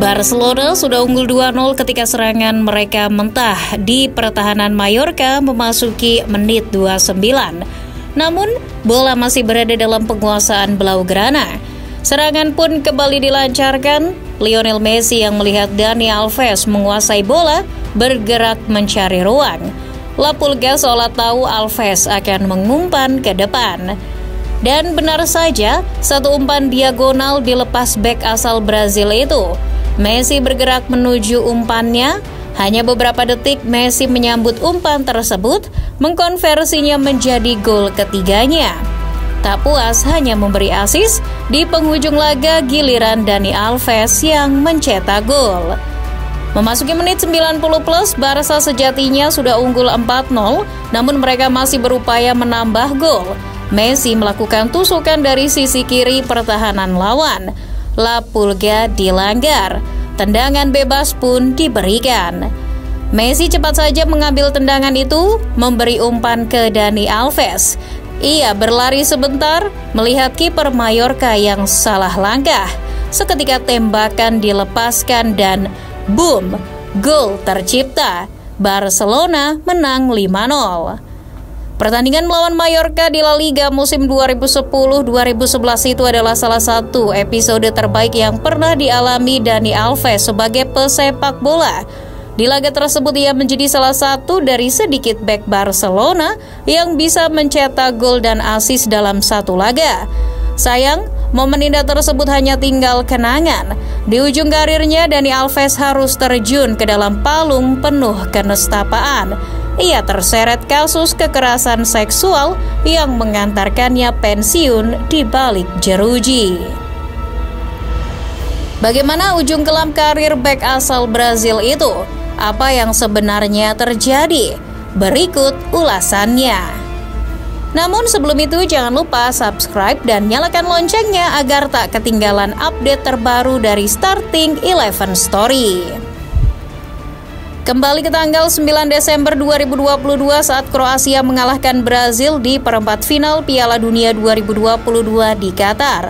Barcelona sudah unggul 2-0 ketika serangan mereka mentah di pertahanan Mallorca memasuki menit 29. Namun, bola masih berada dalam penguasaan Blaugrana. Serangan pun kembali dilancarkan. Lionel Messi yang melihat Dani Alves menguasai bola bergerak mencari ruang. La Pulga seolah tahu Alves akan mengumpan ke depan. Dan benar saja, satu umpan diagonal dilepas bek asal Brazil itu. Messi bergerak menuju umpannya. Hanya beberapa detik Messi menyambut umpan tersebut, mengkonversinya menjadi gol ketiganya. Tak puas hanya memberi assist, di penghujung laga giliran Dani Alves yang mencetak gol. Memasuki menit 90 plus, Barca sejatinya sudah unggul 4-0, namun mereka masih berupaya menambah gol. Messi melakukan tusukan dari sisi kiri pertahanan lawan. La Pulga dilanggar. Tendangan bebas pun diberikan. Messi cepat saja mengambil tendangan itu, memberi umpan ke Dani Alves. Ia berlari sebentar, melihat kiper Mallorca yang salah langkah. Seketika tembakan dilepaskan dan boom, gol tercipta. Barcelona menang 5-0. Pertandingan melawan Mallorca di La Liga musim 2010-2011 itu adalah salah satu episode terbaik yang pernah dialami Dani Alves sebagai pesepak bola. Di laga tersebut ia menjadi salah satu dari sedikit bek Barcelona yang bisa mencetak gol dan assist dalam satu laga. Sayang, momen indah tersebut hanya tinggal kenangan. Di ujung karirnya, Dani Alves harus terjun ke dalam palung penuh kenestapaan. Ia terseret kasus kekerasan seksual yang mengantarkannya pensiun di balik jeruji. Bagaimana ujung kelam karir bek asal Brazil itu? Apa yang sebenarnya terjadi? Berikut ulasannya. Namun sebelum itu jangan lupa subscribe dan nyalakan loncengnya agar tak ketinggalan update terbaru dari Starting 11 Story. Kembali ke tanggal 9 Desember 2022 saat Kroasia mengalahkan Brazil di perempat final Piala Dunia 2022 di Qatar.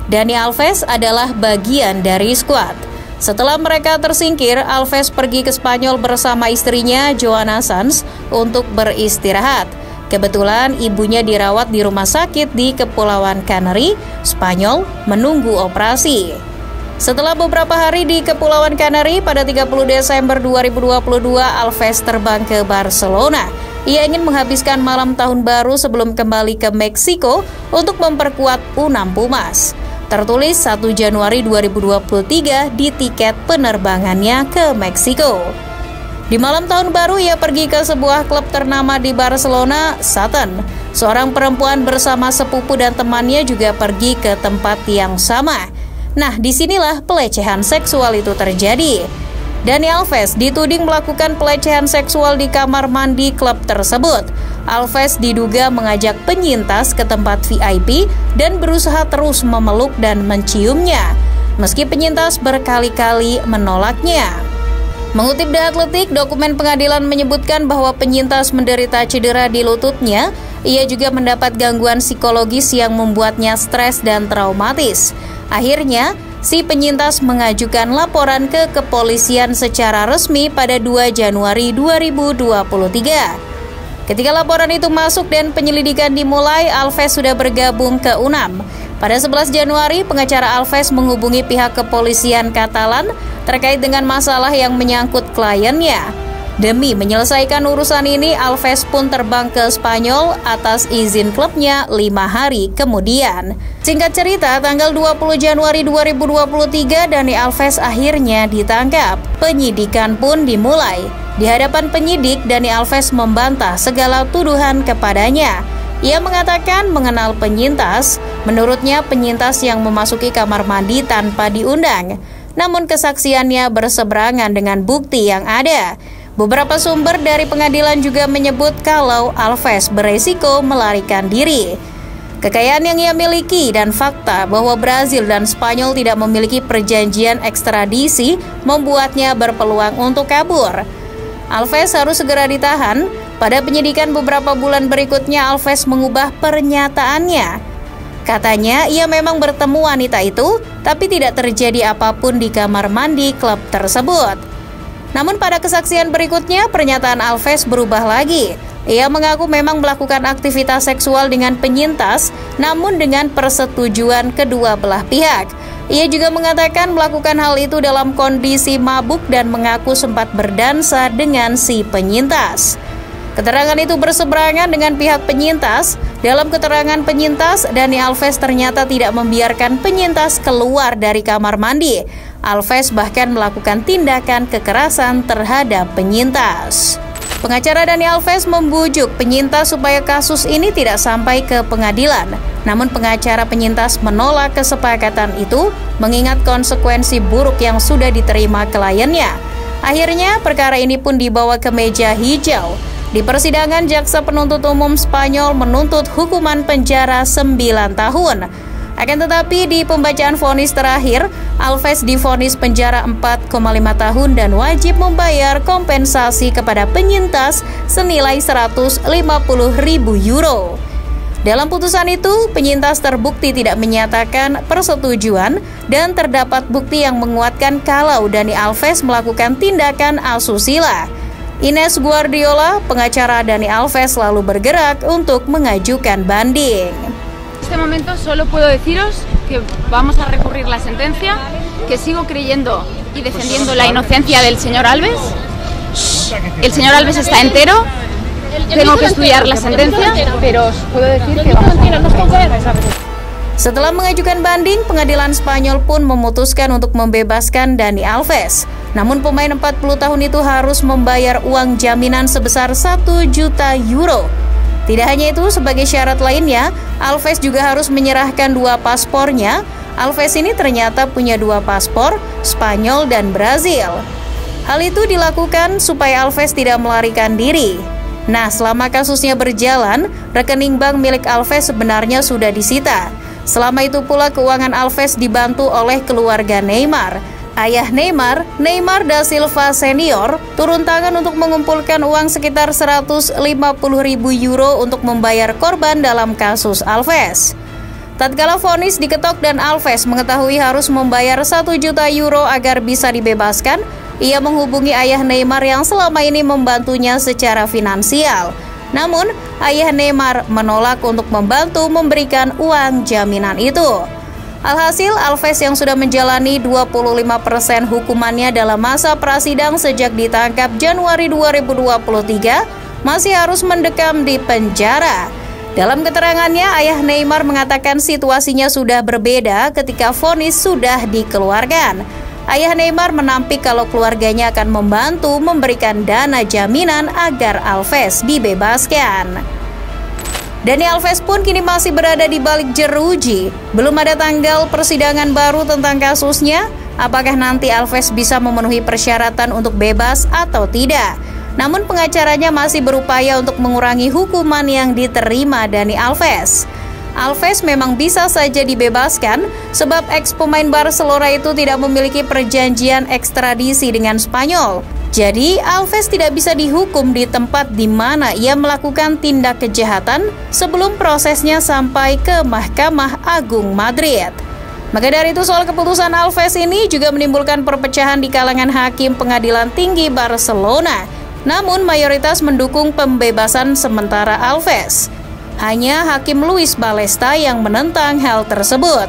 Dani Alves adalah bagian dari skuad. Setelah mereka tersingkir, Alves pergi ke Spanyol bersama istrinya Joana Sanz untuk beristirahat. Kebetulan ibunya dirawat di rumah sakit di Kepulauan Canary, Spanyol, menunggu operasi. Setelah beberapa hari di Kepulauan Canary, pada 30 Desember 2022, Alves terbang ke Barcelona. Ia ingin menghabiskan malam tahun baru sebelum kembali ke Meksiko untuk memperkuat U6 Pumas. Tertulis 1 Januari 2023 di tiket penerbangannya ke Meksiko. Di malam tahun baru, ia pergi ke sebuah klub ternama di Barcelona, Sutton. Seorang perempuan bersama sepupu dan temannya juga pergi ke tempat yang sama. Nah, disinilah pelecehan seksual itu terjadi. Dani Alves dituding melakukan pelecehan seksual di kamar mandi klub tersebut. Alves diduga mengajak penyintas ke tempat VIP dan berusaha terus memeluk dan menciumnya, meski penyintas berkali-kali menolaknya. Mengutip The Athletic, dokumen pengadilan menyebutkan bahwa penyintas menderita cedera di lututnya. Ia juga mendapat gangguan psikologis yang membuatnya stres dan traumatis. Akhirnya, si penyintas mengajukan laporan ke kepolisian secara resmi pada 2 Januari 2023. Ketika laporan itu masuk dan penyelidikan dimulai, Alves sudah bergabung ke U6. Pada 11 Januari, pengacara Alves menghubungi pihak kepolisian Katalan terkait dengan masalah yang menyangkut kliennya. Demi menyelesaikan urusan ini, Alves pun terbang ke Spanyol atas izin klubnya 5 hari kemudian. Singkat cerita, tanggal 20 Januari 2023, Dani Alves akhirnya ditangkap. Penyidikan pun dimulai. Di hadapan penyidik, Dani Alves membantah segala tuduhan kepadanya. Ia mengatakan mengenal penyintas. Menurutnya, penyintas yang memasuki kamar mandi tanpa diundang. Namun kesaksiannya berseberangan dengan bukti yang ada. Beberapa sumber dari pengadilan juga menyebut kalau Alves beresiko melarikan diri. Kekayaan yang ia miliki dan fakta bahwa Brazil dan Spanyol tidak memiliki perjanjian ekstradisi membuatnya berpeluang untuk kabur. Alves harus segera ditahan. Pada penyidikan beberapa bulan berikutnya, Alves mengubah pernyataannya. Katanya ia memang bertemu wanita itu, tapi tidak terjadi apapun di kamar mandi klub tersebut. Namun pada kesaksian berikutnya, pernyataan Alves berubah lagi. Ia mengaku memang melakukan aktivitas seksual dengan penyintas, namun dengan persetujuan kedua belah pihak. Ia juga mengatakan melakukan hal itu dalam kondisi mabuk dan mengaku sempat berdansa dengan si penyintas. Keterangan itu berseberangan dengan pihak penyintas. Dalam keterangan penyintas, Dani Alves ternyata tidak membiarkan penyintas keluar dari kamar mandi. Alves bahkan melakukan tindakan kekerasan terhadap penyintas. Pengacara Dani Alves membujuk penyintas supaya kasus ini tidak sampai ke pengadilan. Namun pengacara penyintas menolak kesepakatan itu mengingat konsekuensi buruk yang sudah diterima kliennya. Akhirnya perkara ini pun dibawa ke meja hijau. Di persidangan, jaksa penuntut umum Spanyol menuntut hukuman penjara 9 tahun. Akan tetapi di pembacaan vonis terakhir, Alves divonis penjara 4,5 tahun dan wajib membayar kompensasi kepada penyintas senilai 150.000 euro. Dalam putusan itu, penyintas terbukti tidak menyatakan persetujuan dan terdapat bukti yang menguatkan kalau Dani Alves melakukan tindakan asusila. Ines Guardiola, pengacara Dani Alves, lalu bergerak untuk mengajukan banding. En este momento solo puedo deciros que vamos a recurrir la sentencia, que sigo creyendo y defendiendo la inocencia del señor Alves. El señor Alves está entero. Tengo que estudiar la sentencia, pero os puedo decir que vamos a... Setelah mengajukan banding, pengadilan Spanyol pun memutuskan untuk membebaskan Dani Alves. Namun pemain 40 tahun itu harus membayar uang jaminan sebesar 1 juta euro. Tidak hanya itu, sebagai syarat lainnya, Alves juga harus menyerahkan 2 paspornya. Alves ini ternyata punya 2 paspor, Spanyol dan Brazil. Hal itu dilakukan supaya Alves tidak melarikan diri. Nah, selama kasusnya berjalan, rekening bank milik Alves sebenarnya sudah disita. Selama itu pula keuangan Alves dibantu oleh keluarga Neymar. Ayah Neymar, Neymar da Silva Senior, turun tangan untuk mengumpulkan uang sekitar 150.000 euro untuk membayar korban dalam kasus Alves. Tatkala vonis diketok dan Alves mengetahui harus membayar 1 juta euro agar bisa dibebaskan, ia menghubungi ayah Neymar yang selama ini membantunya secara finansial. Namun, ayah Neymar menolak untuk membantu memberikan uang jaminan itu. Alhasil, Alves yang sudah menjalani 25% hukumannya dalam masa prasidang sejak ditangkap Januari 2023 masih harus mendekam di penjara. Dalam keterangannya, ayah Neymar mengatakan situasinya sudah berbeda ketika vonis sudah dikeluarkan. Ayah Neymar menampik kalau keluarganya akan membantu memberikan dana jaminan agar Alves dibebaskan. Dani Alves pun kini masih berada di balik jeruji. Belum ada tanggal persidangan baru tentang kasusnya. Apakah nanti Alves bisa memenuhi persyaratan untuk bebas atau tidak? Namun pengacaranya masih berupaya untuk mengurangi hukuman yang diterima Dani Alves. Alves memang bisa saja dibebaskan sebab ex-pemain Barcelona itu tidak memiliki perjanjian ekstradisi dengan Spanyol. Jadi, Alves tidak bisa dihukum di tempat di mana ia melakukan tindak kejahatan sebelum prosesnya sampai ke Mahkamah Agung Madrid. Maka dari itu, soal keputusan Alves ini juga menimbulkan perpecahan di kalangan hakim Pengadilan Tinggi Barcelona. Namun, mayoritas mendukung pembebasan sementara Alves. Hanya Hakim Luis Balesta yang menentang hal tersebut.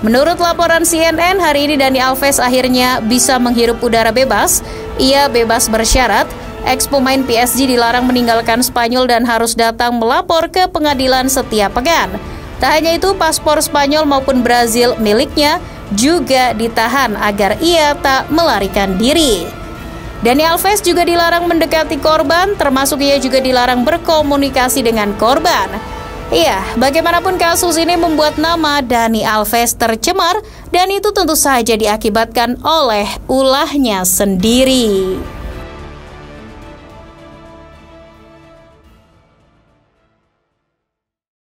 Menurut laporan CNN, hari ini Dani Alves akhirnya bisa menghirup udara bebas. Ia bebas bersyarat. Ex-pemain PSG dilarang meninggalkan Spanyol dan harus datang melapor ke pengadilan setiap pekan. Tak hanya itu, paspor Spanyol maupun Brazil miliknya juga ditahan agar ia tak melarikan diri. Dani Alves juga dilarang mendekati korban, termasuk ia juga dilarang berkomunikasi dengan korban. Iya, bagaimanapun kasus ini membuat nama Dani Alves tercemar dan itu tentu saja diakibatkan oleh ulahnya sendiri.